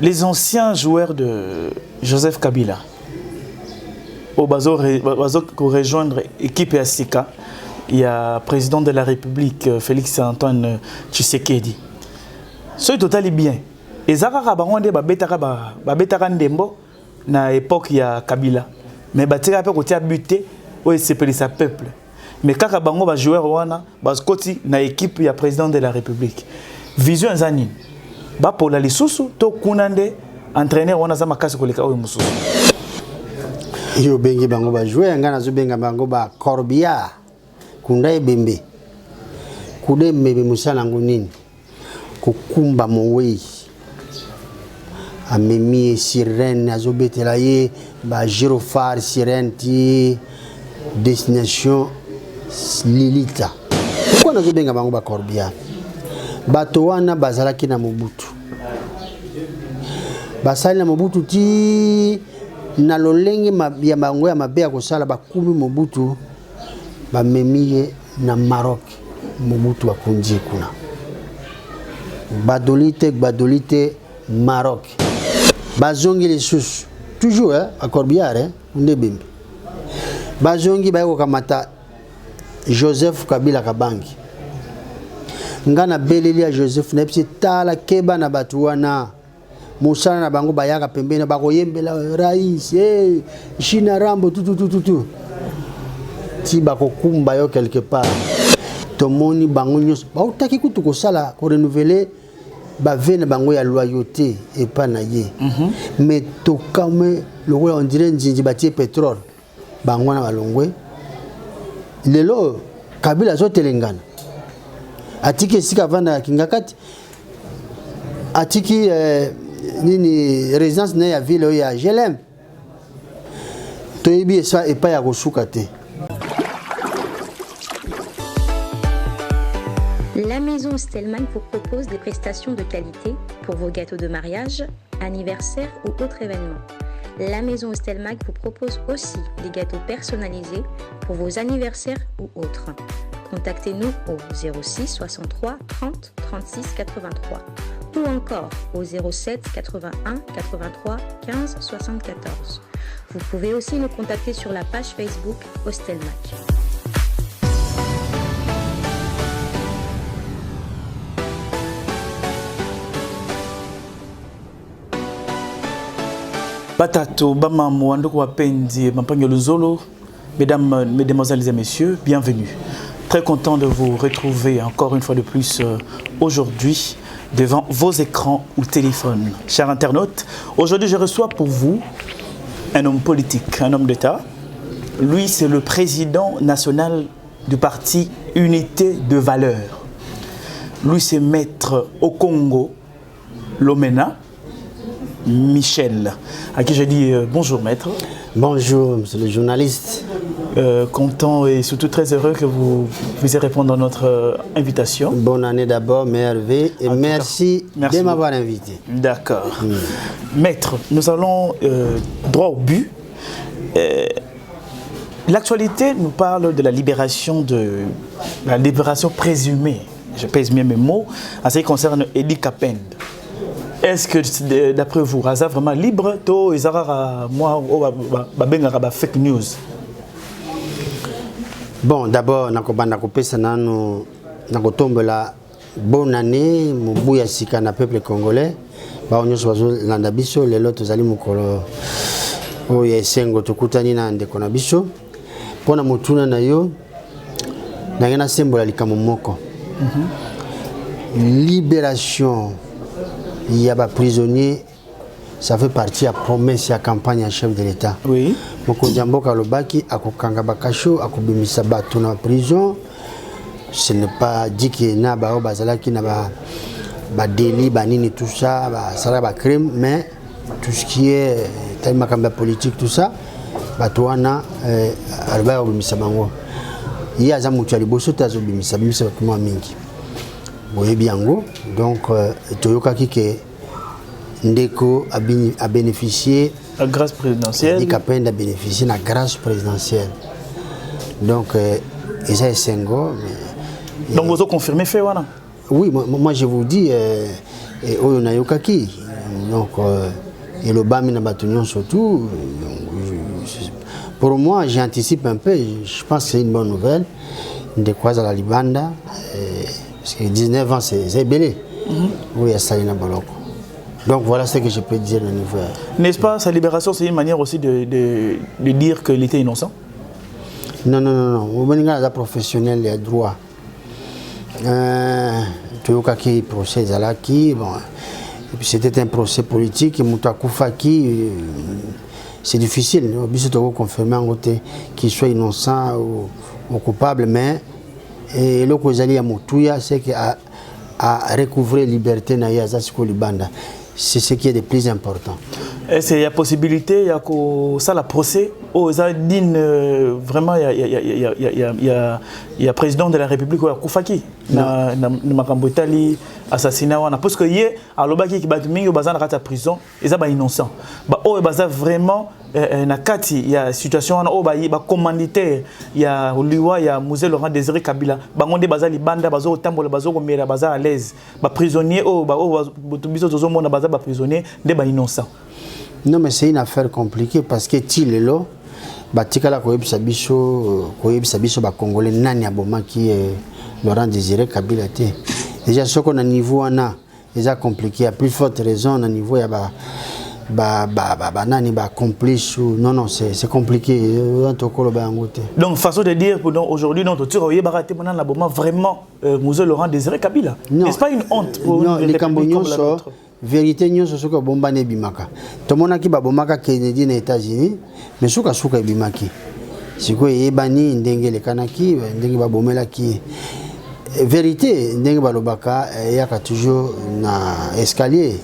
les anciens joueurs de Joseph Kabila, au bazo rejoindre l'équipe Asika, il y a le président de la République, Félix Antoine Tshisekedi. Ce total est bien. Et Zara Banwande babetaka ndembo na époque il y a Kabila. Mais batira pe côté buté ou c'est sa peuple. Mais kaka bango ba joueur wana ba skoti na équipe il y a président de la République. Vision zani. Ba pour la lisusu to kunande entraîneur wana za makasi koleka o mususu. Yo bengi bango ba joueur ngana zo benga bango ba Corbia. Kunda ebembe. Kude mbebe musala ngunini. Kukumba mowei. Amemi sirène azobetela ye ba gyrophare sirène ti destination Lilita. Pourquoi nazo benga bango ba Corbia? Bato wana bazalaki na Mobutu. Basali na Mobutu ti na lolenge ya bango ya mabe ya kosala bakumi Mobutu bamemi na Maroc. Mobutu akunji kuna. Badolite Maroc. Bazongi les sous toujours à Corbière ndebembe. Bazongi bayeko kamata Joseph Kabila Kabangi. Ngana beleli ya Joseph nepsi tala keba na batu wana. Musana na bango bayaka pembeni bakoyembela rais China Rambo tout. Ti bakokumba yo quelque part. Tomoni bango nyos ba utaki kutu ko sala ko renouveler ba vene bango ya loyauté et pas naie. Mais to comme le roi on dirait nzinzi batie pétrole bango na balongwe lelo Kabila zo telengana atiki sika vanda kingakati atiki nini résidence na ya ville ya Jelem to yebi ça et pas ya kosuka te. La maison Stelmach vous propose des prestations de qualité pour vos gâteaux de mariage, anniversaire ou autres événements. La maison Stelmach vous propose aussi des gâteaux personnalisés pour vos anniversaires ou autres. Contactez-nous au 06 63 30 36 83 ou encore au 07 81 83 15 74. Vous pouvez aussi nous contacter sur la page Facebook Stelmach. Batato, Bamamo, Andoko Wapendi, Mampagno Luzolo, mesdames, mesdemoiselles et messieurs, bienvenue. Très content de vous retrouver encore une fois de plus aujourd'hui devant vos écrans ou téléphones. Chers internautes, aujourd'hui je reçois pour vous un homme politique, un homme d'État. Lui, c'est le président national du parti Unité de Valeurs. Lui, c'est maître au Congo, Lomena. Michel, à qui je dis bonjour maître. Bonjour monsieur le journaliste. Content et surtout très heureux que vous puissiez répondre à notre invitation. Bonne année d'abord, merveille et merci de m'avoir invité. D'accord. Maître, nous allons droit au but. L'actualité nous parle de la libération présumée, je pèse bien mes mots, en ce qui concerne Edi Kapende. Est-ce que, d'après vous, Raza vraiment libre, to ezara moi ba fake news? Bon, d'abord nakobanda kopesa nanu nakotombola bonne année mubuya sika na peuple congolais. Ba onyoso bazo landa biso lelo tozali mukolo oyo esengo tukutani na ndeko na biso. Pona mutuna na yo nangena sembola likamo moko. Libération. Il y a des prisonniers, ça fait partie de la promesse de la campagne à chef de l'État. Oui. Mokonjambo Kalobaki, Akokanga Bakasho, Akobimisa Bato na prison. Ce n'est pas dit qu'il y a des délits, banini, tout ça, des crimes, mais tout ce qui est tellement politique, tout ça, Batouana, Alba Obimisa Bango. Il y a des gens qui ont Obimisa, Obimisa Bakuma Mingi. Donc, Toyoka Kike Ndeko a bénéficié la grâce présidentielle. Kapende a bénéficié de la grâce présidentielle. Donc, ça est Sengo. Donc, vous avez confirmé fait voilà? Oui, moi je vous dis, Oyonayokaki, donc et le bas mina surtout. Pour moi, j'anticipe un peu, je pense que c'est une bonne nouvelle. De quoi à la Libanda, parce que 19 ans, c'est belé. Oui, à Salina Boloko. Donc voilà ce que je peux dire au niveau. N'est-ce pas, sa libération, c'est une manière aussi de dire qu'il était innocent? Non, non, non, non. On est professionnel et droit. Tu vois qu'il procès Zalaki, bon. Et puis c'était un procès politique, Moutakoufaki. C'est difficile, on peut confirmer en côté qu'il soit innocent ou coupable, mais le que à Moutouya, c'est qu'à recouvrir la liberté dans le Libanda. C'est ce qui est le plus important. Est-ce qu'il y a possibilité, il y a ça la procès, vraiment il y a président de la République Koufaki na Makambotali assassinat parce que hier à l'obaki qui bat mingi bazana kata prison ils sont innocents ba o baza vraiment na kati il y a situation o ba commanditaire il y a liwa il y a Musée Laurent Désiré Kabila bangonde baza libanda bazo tambola bazo komera baza à l'aise ba prisonnier o ba biso tozo mona baza ba prisonnier de ba innocent. Non, mais c'est une affaire compliquée parce que Tilelo, Batikala Koyebisa Biso, Congolais, Nani Aboma qui est Laurent Désiré Kabila. Déjà, ce qu'on a niveau, c'est compliqué. À plus forte raison, à niveau, il y a Nani complice. Non, non, c'est compliqué. Donc, façon de dire, aujourd'hui, notre tour, il y a vraiment Musée Laurent Désiré Kabila. N'est-ce pas une honte pour non, les Républiques comme la nôtre? Vérité nyonso soka bomba ne bimaka to monaki ba bomaka Kennedy na États-Unis mais soka bimaki siko yebani ndenge le kanaki ndenge ba bomelaki vérité ndenge ba lobaka yaka toujours na escalier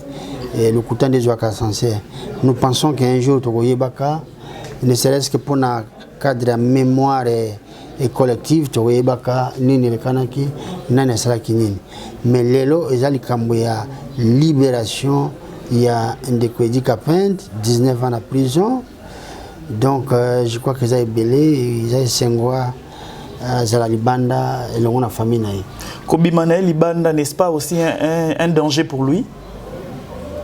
et le coutant des oies sincère. Nous pensons qu'un jour to yebaka ne serait-ce que pour na cadre mémoire et collective to yebaka nini le kanaki nana sala kinini mais lelo ezali kamboya libération, il y a un découédi Capent, 19 ans en prison. Donc, je crois qu'ils ont belé, ils ont Sengoa, Zala Libanda, et l'on a famille. Kobimane Libanda, n'est-ce pas aussi un danger pour lui?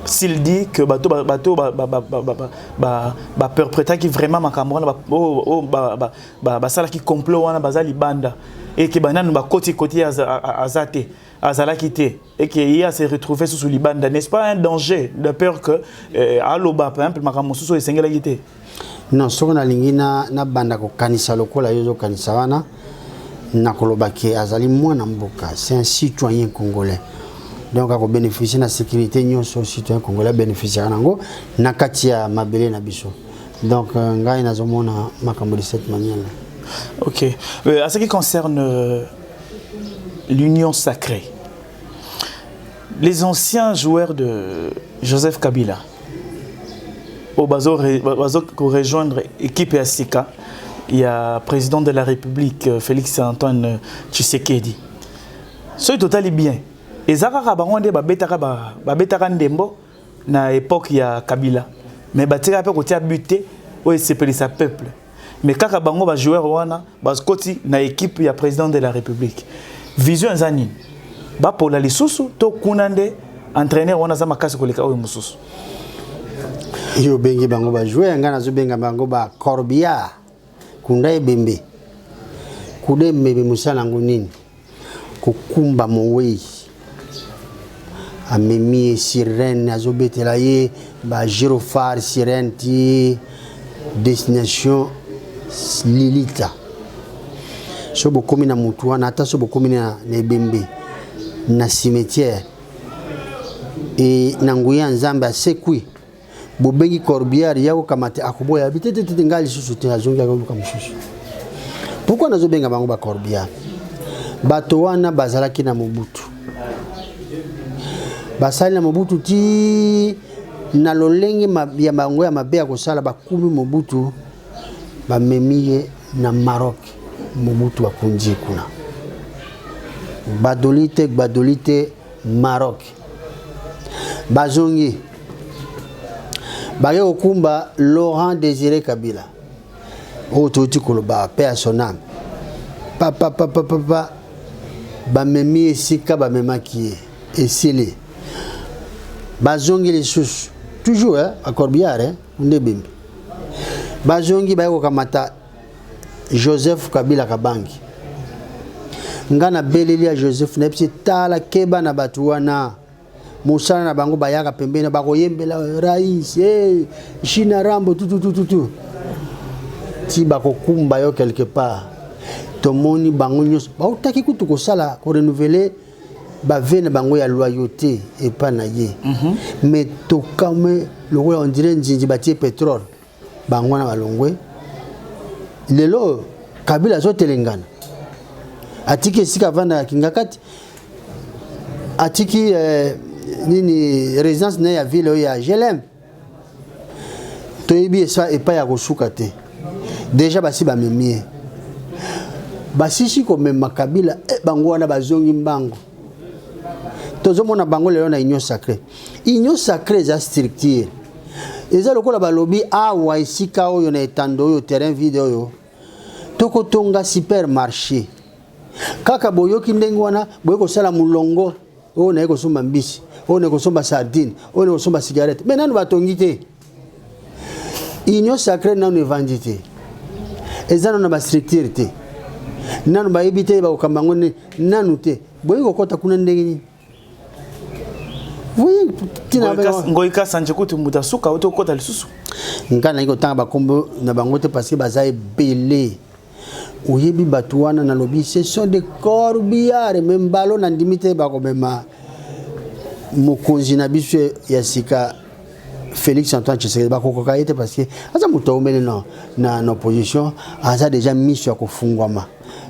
S'il dit que bateau perpréta qui vraiment makamwana qui complot wana bazali banda et que banane ba côté azate azala quitté et qu'il a se retrouvé sous Libanda, n'est-ce pas un danger de peur que aloba par exemple makamosuso esengela quitté? Non, ce qu'on a lingina na banda ko kanisa lokola yozo kanisa wana na kolobaki azali mwana mboka, c'est un citoyen congolais. Donc, à bénéficier de la sécurité, nous sommes citoyens congolais bénéficiaires de la katia mabele na biso. Donc, nous avons de cette manière. Ok. En ce qui concerne l'union sacrée, les anciens joueurs de Joseph Kabila, au bazo rejoindre l'équipe Asika, il y a le président de la République, Félix Antoine Tshisekedi. C'est totalement bien. Et Zara Bangonde babetaka ndembo na époque ya Kabila. Mais batika pe kotia buté o sepelisa peuple. Mais kaka bango ba joueur wana ba skoti na équipe ya président de la République. Vision zani. Ba pola lisusu to kunande entraîneur wana za makasi koleka o mususu. Yo bengi bango ba joueur ngana zo benga bango ba Corbia. Kunda ebembe. Kude mbebe musala ngunini. Kukumba mowei. Amemi sirène azobetelaye ba gyrophare sirène ti destination Lilita so bokomi na mutu wana ata so bokomi na ebembe na cimetière et na nguya nzambe asekwi bobengi Corbière yako kamate akoboya bitete ngali susu te azongi akobuka mususu. Pourquoi nazobenga bango ba Corbière? Bato wana bazalaki na Mobutu. Basali na Mobutu ti na lolenge ya bango ya mabe ya kosala bakumi Mobutu bamemiye na Maroc Mobutu akunji kuna badolite Maroc bazongi baye okumba Laurent Désiré Kabila ototi koloba paix à son âme papa bamemiye sika bamemaki esili bazongi les sous toujours à Corbière ndebembe bazongi bayo kamata Joseph Kabila kabangi ngana beleli ya Joseph nepsi tala keba na batuwana musana na bango bayaka pembeni bakoyembela rais China Rambo tout ti bakokumba yo quelque part tomoni bango nyos bautaki kutu ko sala ko renouveler ba vene bango ya loyauté et pas na ye mais to comme le roi on dirait nzinji batie pétrole bango na balongwe lelo Kabila zo telengana atiki sika vanda kingakati atiki nini résidence na ya ville ya Jelem to yebi ça et pas ya kosuka te déjà basi ba memie basi ko même Kabila bango wana bazongi mbango tozomona bango lelo na union sacrée za structure eza lokola balobi awa isika oyo na etando oyo terrain vide oyo toko tonga supermarché kaka boyoki ndenge wana boyeko sala mulongo oyo na yeko somba mbisi oyo na yeko somba sardine oyo na yeko somba cigarette mais nanu batongi te union sacrée nanu evandi te eza nanu ba structure te nanu bayebi te bakokamba ngo nanu te boyeko kota kuna ndenge nini oui ngoika sanje kuti mutasuka oto kota lisusu ngana iko tanga bakombo na bango te parce que baza ebele oyebi batuwana na lobi ce sont des corbillards même balo na ndimite bakomema mokonzi na biso ya sika Félix Antoine Tshisekedi bakokoka ete parce que aza muto omele na opposition aza déjà mis sur kofungwama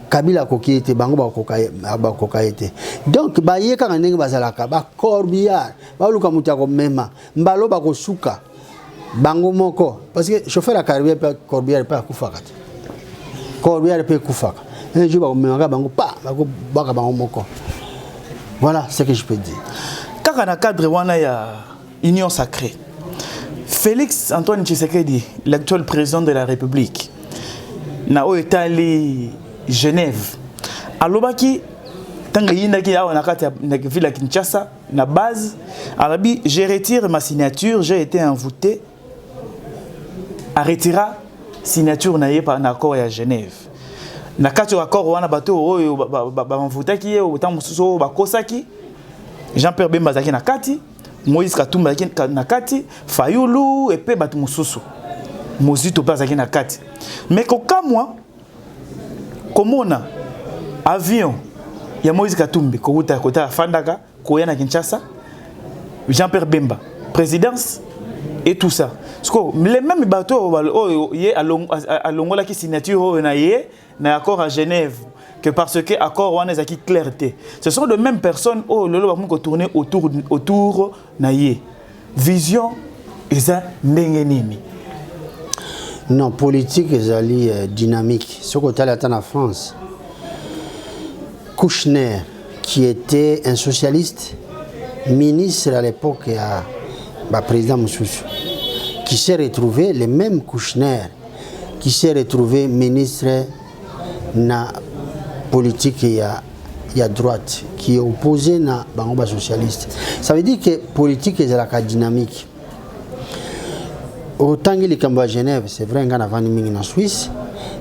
Kabila kokite bango bakoka ete donc bayeka ndenge bazalaka ba corbillard baluka mutako mema mbalo bakosuka bango moko parce que chauffeur a carrière pas corbillard pas kufaka corbillard peut kufaka un jour bakomema bango pa baka bango moko voilà ce que je peux dire kaka na cadre wana ya union sacrée Félix Antoine Tshisekedi l'actuel président de la République na o etali Genève. Alobaki tanga yindaki ya na kati na ville ya Kinshasa na base arabi je retire ma signature, j'ai été invité à retirer signature na yepa na accord ya Genève. Na kati accord wana bato oyo ba mvutaki ye otamu suso bakosaki Jean-Pierre Bemba zaki na kati Moïse Katumba zaki na kati Fayulu epe batu mususu Mozito pa zaki na kati mais kokamwa komona avion ya Moïse Katumbi kokuta kota fandaka koya na Kinshasa Jean-Pierre Bemba présidence et tout ça parce les mêmes bateaux yé alongola ki signature na yé na accord à Genève que parce que accord wana ezaki clarté ce sont de mêmes personnes lolo ba ko tourner autour na yé vision eza ndenge nini. Non, politique ezali dynamique. Ce côté là en France, Kouchner, qui était un socialiste, ministre à l'époque à président Moussoussou, qui s'est retrouvé, le même Kouchner, qui s'est retrouvé ministre na politique et à droite, qui est opposé na bangoba socialiste. Ça veut dire que politique est la dynamique. Autant que les Cambodgiens à Genève, c'est vrai qu'on a vendu en Suisse,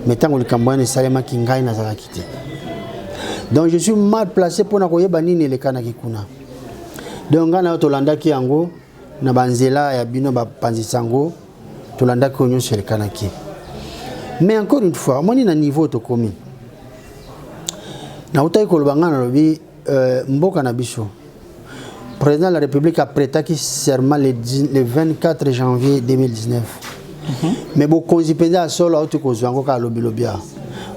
mais tant que les Cambodgiens Salema Kingai n'a pas quitté. Donc je suis mal placé pour n'avoir banini les Kanakikuna. Donc on a Tolanda qui ango, na banzela ya bino ba panzisango, Tolanda qui onyo sur les Kanaki. Mais encore une fois, moi ni na niveau to komi. Na utai kolbanga na lobi mboka na biso. Le président de la République a prêté serment le 24 janvier 2019. Mais beaucoup de gens ont solo autocosuango ka lobby lobia.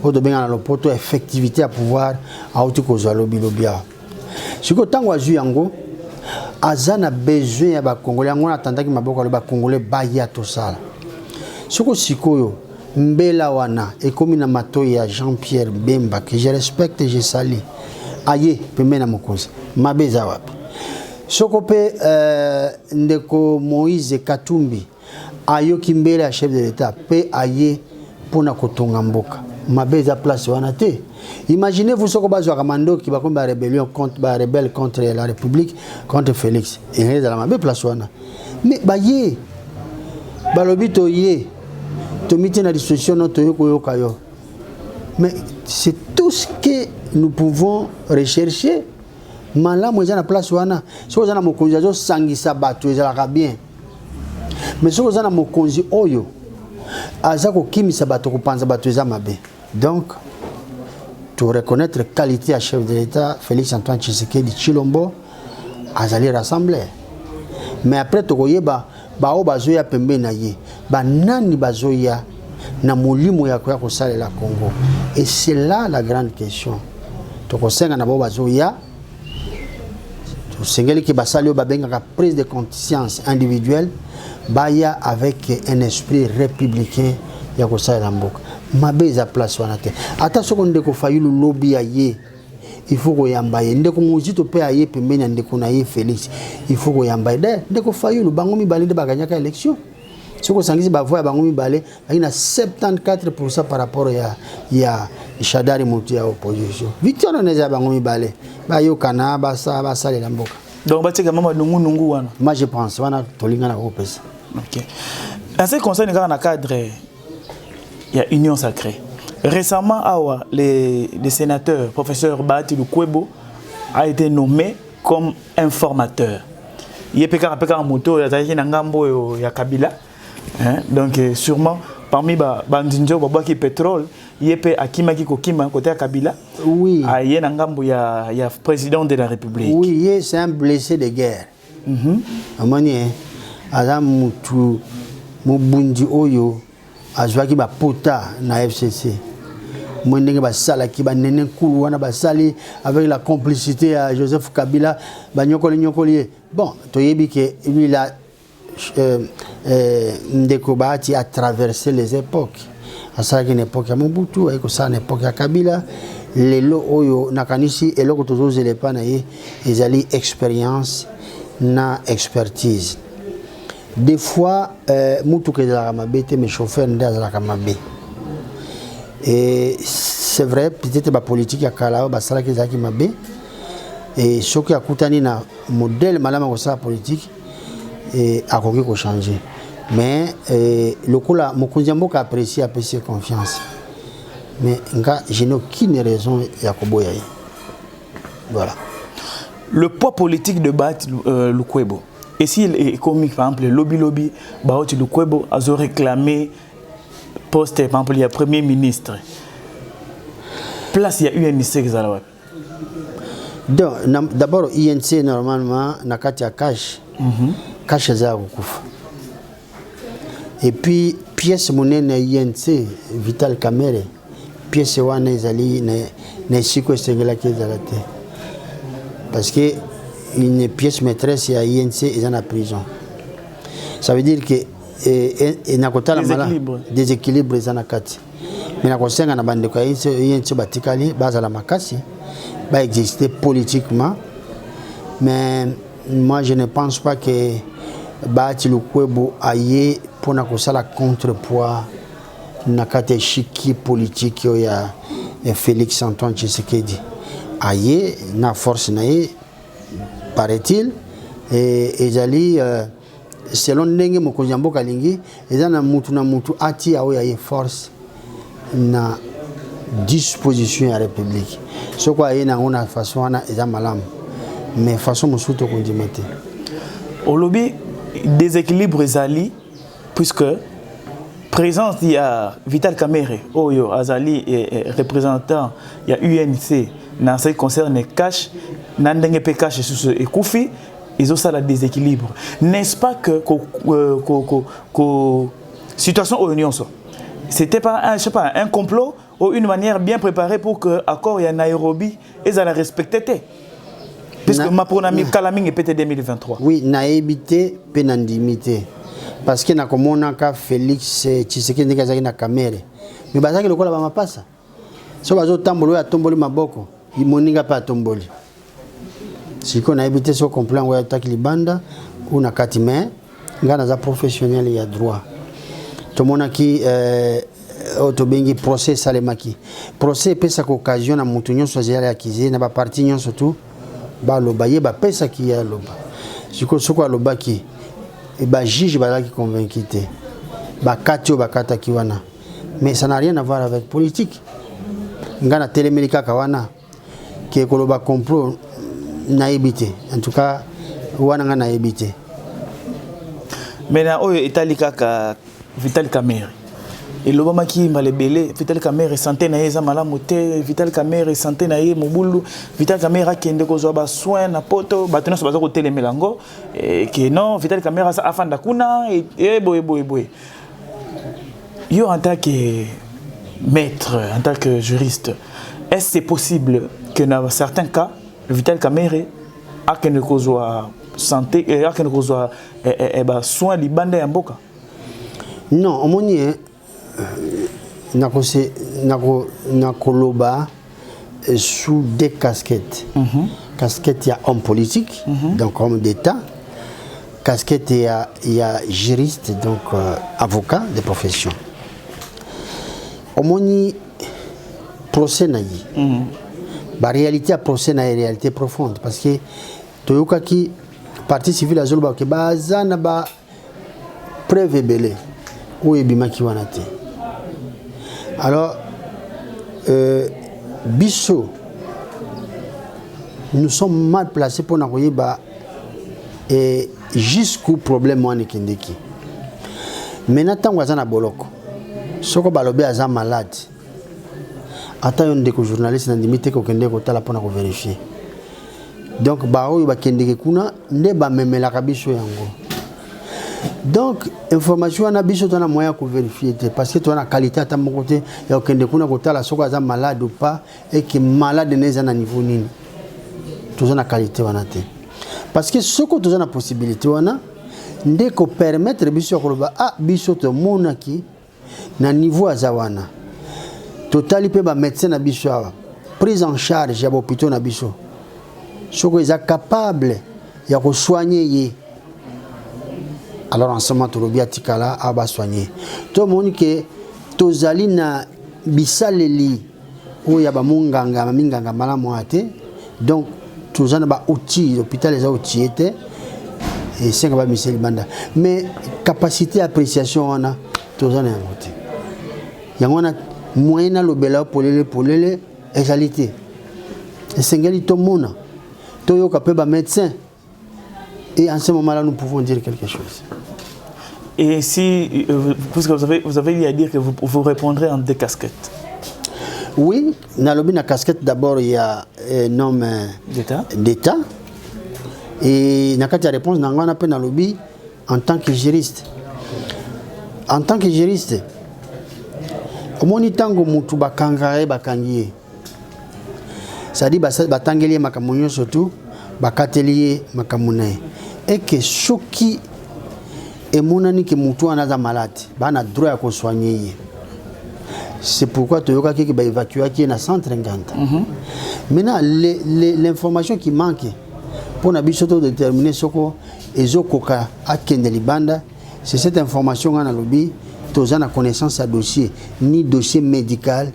Oto benga na poto effectivité à pouvoir autocosu lobby lobia. Siko tango azu yango azana besoin ya ba congolais ngo atandaki maboko le ba congolais ba ya to sala. Siko sikoyo mbela wana ekomi na matoyi ya Jean-Pierre Bemba que je respecte et je salue. Aye pemena mokonzi. Mabeza wapi. Sokope ndeko Moïse Katumbi ayoki mbele ya chef de l'État pe aye pona kotonga mboka mabe za place wana te. Imaginez-vous ce que bazwa kamando qui va comme rébellion contre rebelle contre la République contre Félix. Et il la mabe place wana. Mais baye balobi to ye to miti na disposition no to yoka yo. Mais c'est tout ce que nous pouvons rechercher. Malamu eza na place wana. So eza na mokonzi azo sangisa bato ezalaka bien. Mais so eza na mokonzi oyo aza ko kimisa bato ko panza bato eza mabe. Donc pour reconnaître la qualité à chef de l'État Félix Antoine Tshisekedi Tshilombo azali rassemblé. Mais après to koyeba ba o bazoya pembe na ye. Ba nani bazoya na molimo ya ko salela Congo. Et c'est là la grande question. To kosenga na ba bazoya Sengeli qui basali babenga prise de conscience individuelle baya avec un esprit républicain ya ko salela mboka. Mabe za place wana te. Ata soko ndeko fayulu lobby ya ye. Il faut ko yambaye ndeko muzito pe aye pembeni ndeko na ye Félix. Il faut ko yambaye de ndeko fayulu bango mibale de baganyaka élection. Soko sangisi ba voix bango mibale ina 74% par rapport ya Shadari Mutu ya opposition. Victor neza bango mibale. Ba yo kana ba sale la mboka. Donc batika mama nungu wana. Moi je pense wana tolinga na opesa. OK. En ce qui concerne dans le cadre il y a union sacrée. Récemment, le sénateur, professeur Bahati Lukwebo, a été nommé comme informateur. Il y a un moto, il y a un Kabila. Donc, sûrement, parmi Bandinjo, Babaki Pétrole, il y a Akimaki Kokima, côté Kabila. Oui. Il y a un président de la République. Oui, c'est un blessé de guerre. Amani, Adam Moutou, Mubundi Oyo. Azwaki ba pota na FCC mwendenge ba sala ki ba nene kulu wana ba sali avec la complicité à Joseph Kabila ba nyokoli bon toyebi que lui là Ndeko Bahati a traversé les époques asala une époque ya Mobutu et que ça une époque ya Kabila lelo oyo nakanisi eloko tozozele pa na ye ezali expérience na expertise. Des fois, mutuke za kamabe te mes chauffeurs nda za kamabe. Et c'est vrai, peut-être ba politique ya kala ba sala ke za kimabe. Et ce qui a kutani na modèle malama ko sa politique et akoki ko changer. Mais le coup là mokonzi mboka apprécier apprécier confiance. Mais nga je n'ai aucune raison ya koboya. Voilà. Le poids politique de Bahati Lukwebo. Et s'il est comique, par exemple, le lobby, Bahati Lukwebo a réclamé poste, par exemple, il y a Premier ministre. Place, il y a UNC. Donc, d'abord, INC, normalement, il y a cash. Cash, c'est ça. Et puis, pièce monnaie na INC, Vital Kamerhe, pièce wana ezali na siko sengela ke zalate. Parce que une pièce maîtresse à INC est en prison. Ça veut dire que déséquilibre est en akati. Mais la conseil na bande ko INC batikali base la makasi va exister politiquement. Mais moi je ne pense pas que Bahati Lukwebo aille pour na kosala contrepoids na kate chiki politique ya Félix Antoine Tshisekedi. Aille na force naie paraît-il et ezali selon ndenge mokonzi mboka lingi ezana mutu na mutu ati aoya ye force na disposition ya république soko ayena ngona façon wana eza malamu mais façon musuto kondimete au lobby déséquilibre ezali puisque présence il y a Vital Kamerhe oyo azali représentant il y a UNC dans ce qui concerne cash nandenge pe cash sur et Koufi ils ont ça la déséquilibre n'est-ce pas que situation au union so c'était pas un je sais pas un complot ou une manière bien préparée pour que accord ya Nairobi ils allaient respecter puisque ma pronami kalaming est 2023 oui naibité penandimité parce que na komona ka Félix Tshisekedi ndekazaki na Kamerhe mais bazaki lokola ba mapasa so bazo tambolo ya tomboli maboko imoninga pa tomboli siko na éviter so complet ngo attaque libanda ou na katimé ngana za professionnel ya droit to mona ki autobengi procès salemaki procès pesa ko occasion na mutu nyonso azali akize na ba parti nyonso tout ba loba ye ba pesa ki ya loba soko aloba ki et ba juge ba ki convaincu te ba katio ba kata ki wana mais ça n'a rien à voir avec politique ngana telemelika kawana ke koloba complot na ebité en tout cas wana ngana ebité mais na oyo italika ka Vital Kamerhe et l'obama qui m'a lebelé Vital Kamerhe santé na yeza malamu te Vital Kamerhe santé na ye mobulu Vital Kamerhe akende ko zoba soin na poto batona so baza ko telemelango et que non Vital Kamerhe sa afanda kuna et boy yo en tant que maître en tant que juriste est-ce c'est possible que dans certains cas Vital Kamerhe akende ko zoa santé et akende ko zoa soin libanda ya mboka? Non, au moins, nakoloba sous des casquettes. Casquette, il y a homme politique, donc homme d'État. Casquette, il y a juriste, donc avocat de profession. Au moins, procès naï. La réalité à procès naï, réalité profonde. Parce que Toyoka qui, partie civile à Zolba, qui bazana ba preuve belé. Alors, Bissot, nous sommes mal placés pour nous voir jusqu'au problème. Maintenant, quand on a boloko, si on est malade, attends un des journalistes qui limité qu'on est pour vérifier. Donc, bah, il va kende kuna ne ba même la kabiso yango. Donc, information on a biso on a moyen de vérifier parce que tu as la qualité à mon côté et aucun de kuna kota la soka za malade ou pas et qui malade n'est à niveau nini. Tu as la qualité on a te. Parce que ce que tu as la possibilité on a dès qu'on permettre biso ko ba ah biso to monaki na niveau azawana. Total pe ba médecin na biso prise en charge ya hôpital na biso. Ce que est capable ya ko soigner. Alors en ce moment, tout le bien tikala a ba soigner. Tout le monde que tozali na bisaleli ou ya ba munganga minganga mala moate. Donc tous en ba outils, l'hôpital les outils étaient et 5 ba miseli banda. Mais capacité d'appréciation on a tous en inventé. Yangona moyen lo bela polele égalité. Et sengeli to mona. To yo kapé ba médecin. Et en ce moment-là, nous pouvons dire quelque chose. Et si, puisque vous avez eu à dire que vous répondrez en 2 casquettes. Oui, dans la casquette, d'abord, il y a un homme d'État. Et dans la réponse, on a dans lobby en tant que juriste. En tant que juriste, au moins, tango mutu bakangare bakangiye. C'est-à-dire, batangeliye makamunyo surtout, bakateliye makamunaye. Et que ceux qui est monani que mutu anaza malade, bana droit à soigner. C'est pourquoi tu as qui va évacuer qui est dans 150. Maintenant l'information qui manque pour n'abisoto déterminer ce que ezokoka akende libanda, c'est cette information qu'on a lobby, tu as la connaissance à dossier, ni dossier médical,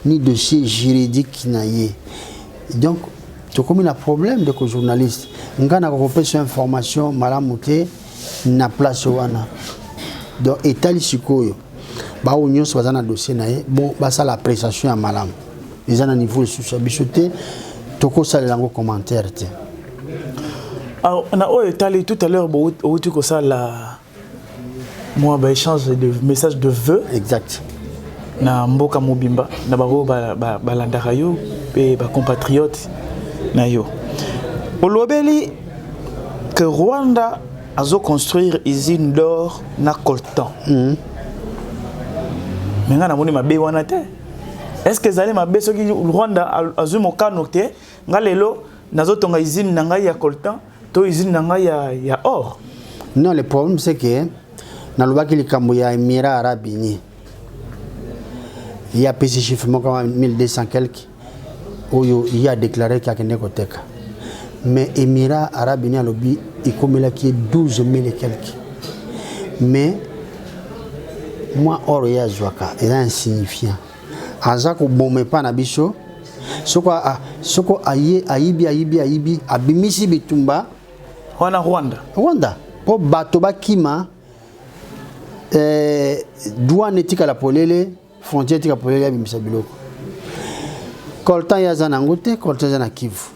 ni dossier juridique naïe. Donc tu as comme un problème de journaliste. Ngana ko pesa information malamute na place wana. Donc etali sikoyo. Ba union so bazana dossier nae bon ba ça la prestation à malam. Les ana niveau de sous-bichoté toko ça lango commentaire te. Alors on a etali tout à l'heure bo tu ko ça la moi ba échange de messages de vœux. Exact. Na mboka mobimba na baro ba landaka yo pe ba compatriotes na yo. Olobeli que Rwanda a construire usine d'or na coltan. Mais nga na moni mabe wana te. Est-ce que zali mabe soki Rwanda azu mokano te nga lelo nazotonga usine na ngai ya coltan to usine na ngai ya or? Non, le problème c'est que na lobaki likambo ya Émirats Arabes Unis. Il y a petit chiffrement comme 1200 quelques où il a déclaré qu'il y a une écothèque. Mais Émirats Arabes Unis, il y a 12 000 et quelques. Mais moi oro ya zwaka est insignifiant azako bomé pa na biso soko ayibi abimisi bitumba wana Rwanda po bato bakima douane tika la polele frontière tika polele abimisa biloko coltan ya zanangote coltan ya na Kivu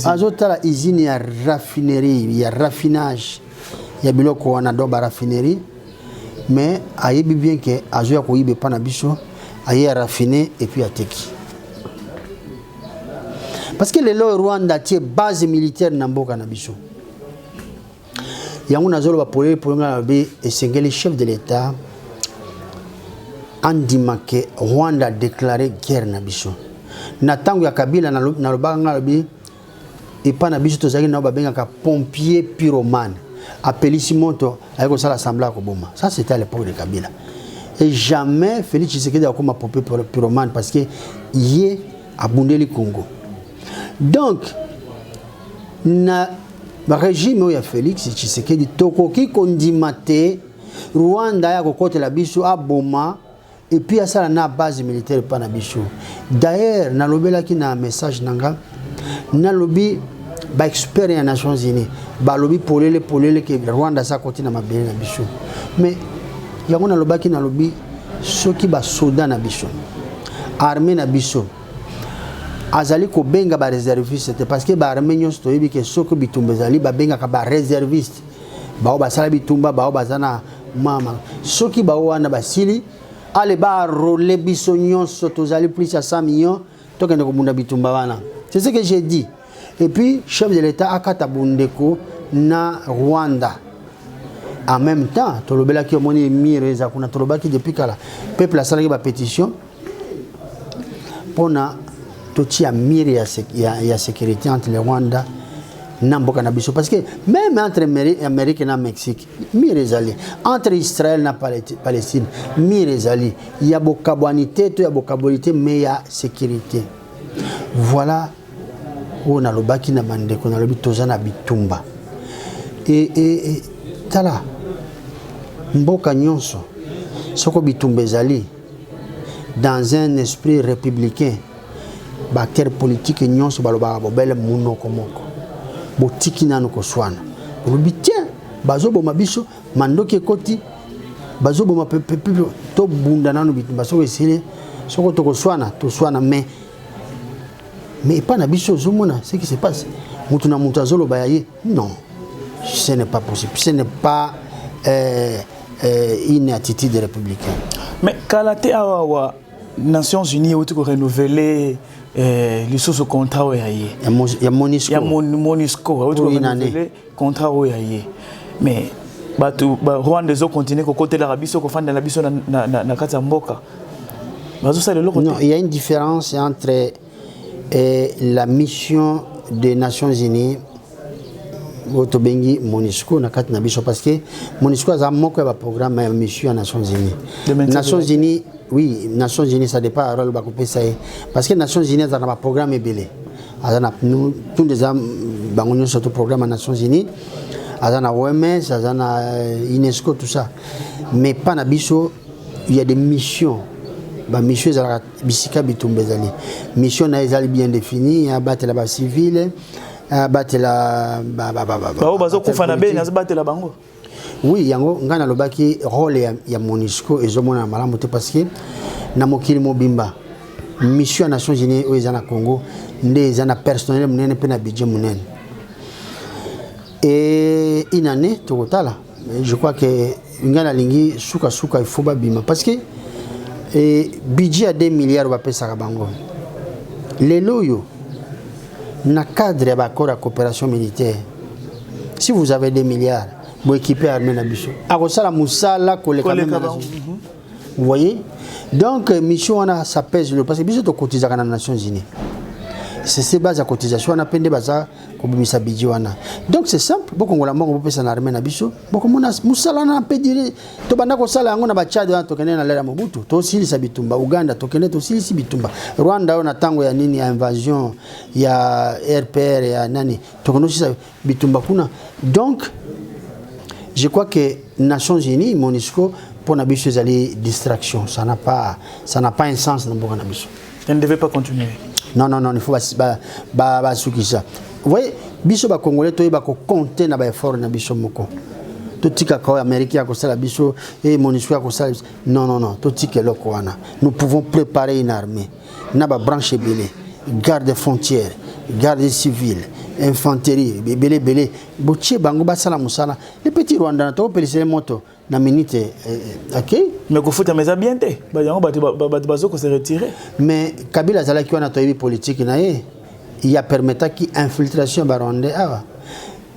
azotala usine ya raffinerie ya raffinage ya biloko wana do ba raffinerie mais ayebi bien que azoya ko yibe pa na biso aye raffiner et puis ateki parce que le Rwanda tie base militaire na mboka na biso yango nazolo ba polele nga be esengeli chef de l'état andimake Rwanda a déclaré guerre na biso na tango ya Kabila na lobanga lobi epa na biso tozaki na babengaka pompier pyromane appelisi moto ayeko sala assemblée ko boma ça c'était à l'époque de Kabila et jamais Félix Tshisekedi a comme pompier pyromane parce que yé abundeli Congo donc na régime ya Félix Tshisekedi tokoki kondimate Rwanda ya kokote la biso aboma et puis à ça na base militaire pa na biso d'ailleurs na lobela ki na message nanga na lobi ba expert ya Nations Unies ba lobi polele ke Rwanda sa côté na mabele na biso mais yango na lobaki na lobi soki ba soldat na biso armée na biso azali ko benga ba réserviste c'était parce que ba armée nyonso toyebi ke soko bitumba zali ba benga ka ba réserviste ba ba sala bitumba ba bazana mama soki ba wana basili ale ba rôler biso nyonso tozali plus à 100 millions tokende ko bunda bitumba wana c'est ce que j'ai dit et puis chef de l'état akata bundeko na Rwanda en même temps tolobela ki omoni mireza kuna tolobaki depuis kala peuple asalaki ba pétition pona totia mire ya sécurité entre le Rwanda na mboka na biso parce que même entre Amérique na Mexique mirezali entre Israël na Palestine mirezali il y a bokabwanité to ya bokabolité mais ya sécurité voilà on a lobaki na bandeko na lobi tozana bitumba et tala mboka nyonso soko bitumba ezali dans un esprit républicain bakter politique nyonso balobaka bobele munoko moko botiki nanu ko swana lobi tiens bazoboma biso mandoki ekoti bazoboma pepe to bunda nanu bitumba soko esile soko to ko swana to swana mais pas na biso zomona ce qui se passe mutu na mutu azoloba yaye non ce n'est pas possible ce n'est pas une attitude républicaine mais kalate awa Nations Unies ont renouvelé les sous contrat oyaye ya MONUSCO ya MONUSCO ont renouvelé contrat oyaye mais batu ba Rwanda zo continuer ko côté la biso ko fanda la biso na kata mboka bazo ça le loco. Non, il y a une différence entre la mission des Nations Unies Otobengi MONUSCO na kati na biso parce que MONUSCO a moko ya programme ya mission des Nations Unies. Nations Unies oui, Nations Unies ça dépend rôle ba couper ça parce que Nations Unies a un programme belé. Azana nous tous des bangonyo surtout programme des Nations Unies. Azana OMS, azana UNESCO tout ça. Mais pas na biso, il y a des missions. Ba mission za bisika bitumbezali. Mission na ezali bien définie, abattre la civile, abattre la bazo kufana be na abattre la bango. Oui, yango ngana lobaki rôle ya MONUSCO ezomona malamu te parce que na mokili mobimba mission ya Nations Unies o ezana Congo nde ezana personnel munene pe na budget munene. Et une année totale, je crois que ngana lingi suka il faut ba bima parce que budget à 2 milliards va pesa bango. Les loyo na cadre ba accord de coopération militaire. Si vous avez 2 milliards vous équipez l'armée na biso. Akosala musala koleka même. Vous voyez? Donc mission on a ça pèse le parce que biso to cotiser na Nations Unies. C'est ces bases à cotisation on a pende baza ko bimisa budget wana. Donc c'est simple, beaucoup ngola moko pesa na armée na biso. Beaucoup mona musala na pedire to banda ko sala yango na ba Tchad to kene na lera Mobutu. To sili sa bitumba Uganda to kene to sili si bitumba. Rwanda on tango ya nini ya invasion ya RPR ya nani to kono si sa bitumba kuna. Donc je crois que Nations Unies, MONUSCO, pour n'abuser les distractions. Ça n'a pas un sens dans le Nabiso. Ça ne devait pas continuer. Non, il faut ça. Vous voyez, biso ba Congolais to ba ko compter na ba effort na biso moko. To tika ko Américain ko sala biso et MONUSCO ko sala. Non, to tika loko wana. Nous pouvons préparer une armée. Na ba branche belé, garde frontières, garde civile, infanterie, belé. Botie bango ba sala musala. Les petits Rwandais to pelise moto na minute OK? Mais ko futa meza bien té. Ba yango ba zo ko se retirer. Mais Kabila zala ki wana to yebi politique na ye. Il y a permettant qui infiltration barondé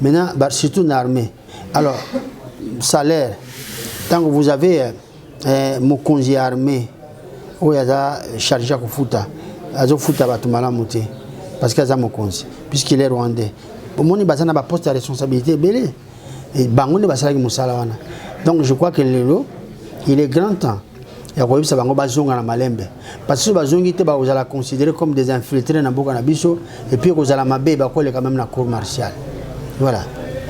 maintenant surtout une armée. Alors salaire tant que vous avez mon congé armé où il y a chargé à futa azo futa batumala muté parce qu'il y a mon congé puisqu'il est rwandais au monde bazana ba poste de responsabilité belé et bangonde basala ki musala wana. Donc je crois que il est grand temps ya ko yebisa bango bazonga na malembe parce que bazongi te ba ozala considéré comme des infiltrés na boka na biso et puis kozala mabe ba ko le quand même na cour martiale. Voilà.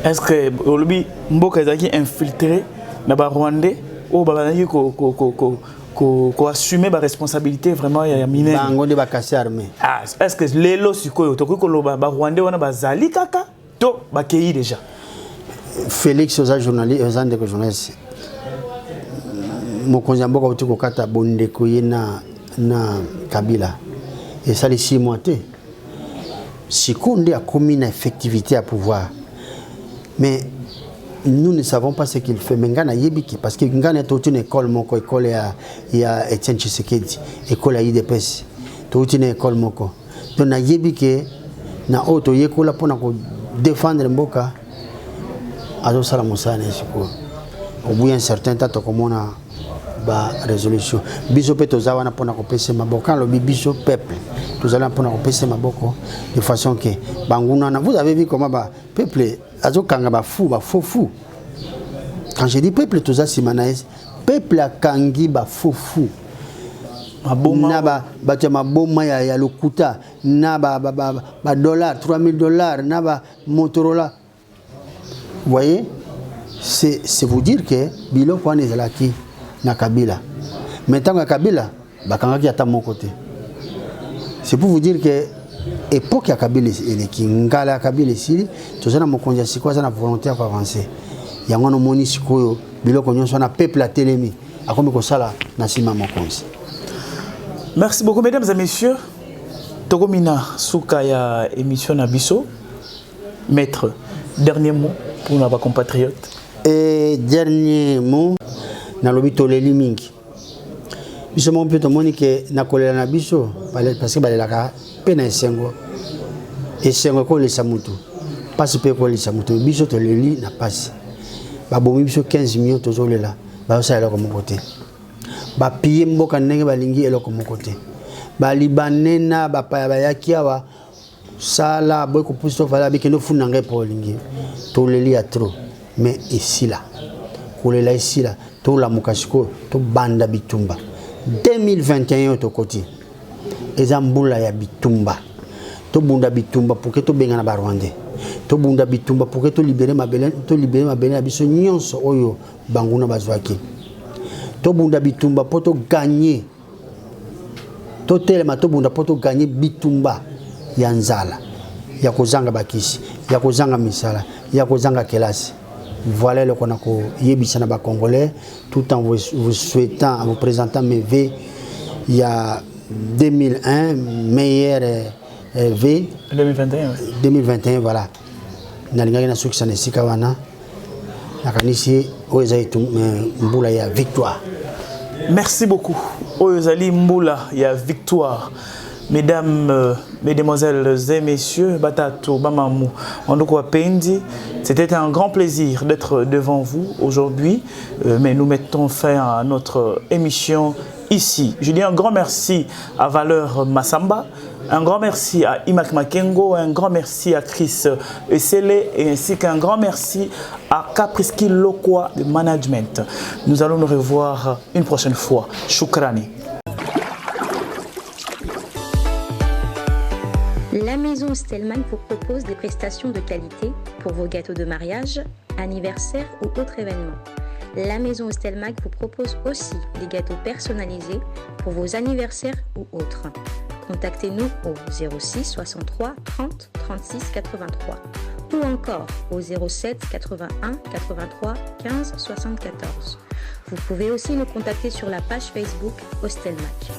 Est-ce que olobi mboka ezaki infiltré na ba Rwandais o ba banaki ko assumer ba responsabilité vraiment ya minene bango de ba casser armée. Ah, est-ce que lelo sikoyo to ko loba ba Rwandais wana bazali kaka to ba kei déjà Félix oza journaliste oza ndeko journaliste mokonzi mboka utiko kata bondeko ye na Kabila et ça les 6 mois te Sikonde a commis une effectivité à pouvoir mais nous ne savons pas ce qu'il fait mais ngana yebiki parce que ngana est une école moko école ya Etienne Tshisekedi école ya IDPS toute une école moko donc na yebiki na auto yekola pona ko défendre mboka azo sala musana siko au bout d'un certain temps comme on a ba résolution biso pe toza wana pona ko pesa maboko lo biso peuple tozala pona ko pesa maboko de façon que banguna vous avez vu comment ba peuple azo kanga ba fou quand je dis peuple toza simanaïs peuple a kangi ba fou na ba tema boma ya lokuta na ba dollars $3000 na ba Motorola. Vous voyez, c'est vous dire que bilo kwa nezalaki na Kabila. Maintenant que Kabila bakangaki ata mon côté. C'est pour vous dire que époque ya Kabila et qui ngala Kabila ici, tous na mokonja siko za na volonté pour avancer. Yango no moni sikoyo bilo ko nyonso na peuple a telemi akomi ko sala na sima mokonzi. Merci beaucoup mesdames et messieurs. Togomina suka ya émission na biso. Maître, dernier mot pour nos compatriotes. Et dernier mot, na lobito leli mingi. Biso mo peto moni ke na kolela na biso parce que balelaka pena esengo. Esengo ko lesa mutu. Passe pe ko lesa mutu. Biso to leli na passe. Ba bomi biso 15 millions tozolela. Ba sa eloko mo côté. Ba piye mboka ndenge balingi eloko mo côté. Ba libanena ba pa ba yakiawa sala boy ko pusto fala bikeno funanga pour lingi. To leli a trop. Mais ici là, kolela ici là, tout la mukashiko, tout banda bitumba. 2021 to côté. Ezambula ya bitumba. To bunda bitumba pour que to benga na Rwandais. To bunda bitumba pour que to libérer ma belen abiso nyonso oyo banguna bazwaki. To bunda bitumba pour to gagner. To telema to bunda pour to gagner bitumba ya nzala. Ya kozanga bakisi, ya kozanga misala, ya kozanga kelasi. Voilà le qu'on a yebisa na ba Congolais tout en vous souhaitant, en vous présentant mes vœux il y a 2001 meilleur V 2021 voilà nalinga na succès na sika wana nakanisi ozaïtu mbula ya victoire. Merci beaucoup Oyozali mbula ya victoire. Mesdames, mesdemoiselles et messieurs, Batato, Bamamou, Andoko Pendi, c'était un grand plaisir d'être devant vous aujourd'hui, mais nous mettons fin à notre émission ici. Je dis un grand merci à Valeur Massamba, un grand merci à Imak Makengo, un grand merci à Chris Essele et ainsi qu'un grand merci à Capriski Lokwa de Management. Nous allons nous revoir une prochaine fois. Shukrani. La maison Stelman vous propose des prestations de qualité pour vos gâteaux de mariage, anniversaires ou autres événements. La maison Hostelmac vous propose aussi des gâteaux personnalisés pour vos anniversaires ou autres. Contactez-nous au 06 63 30 36 83 ou encore au 07 81 83 15 74. Vous pouvez aussi nous contacter sur la page Facebook Hostelmac.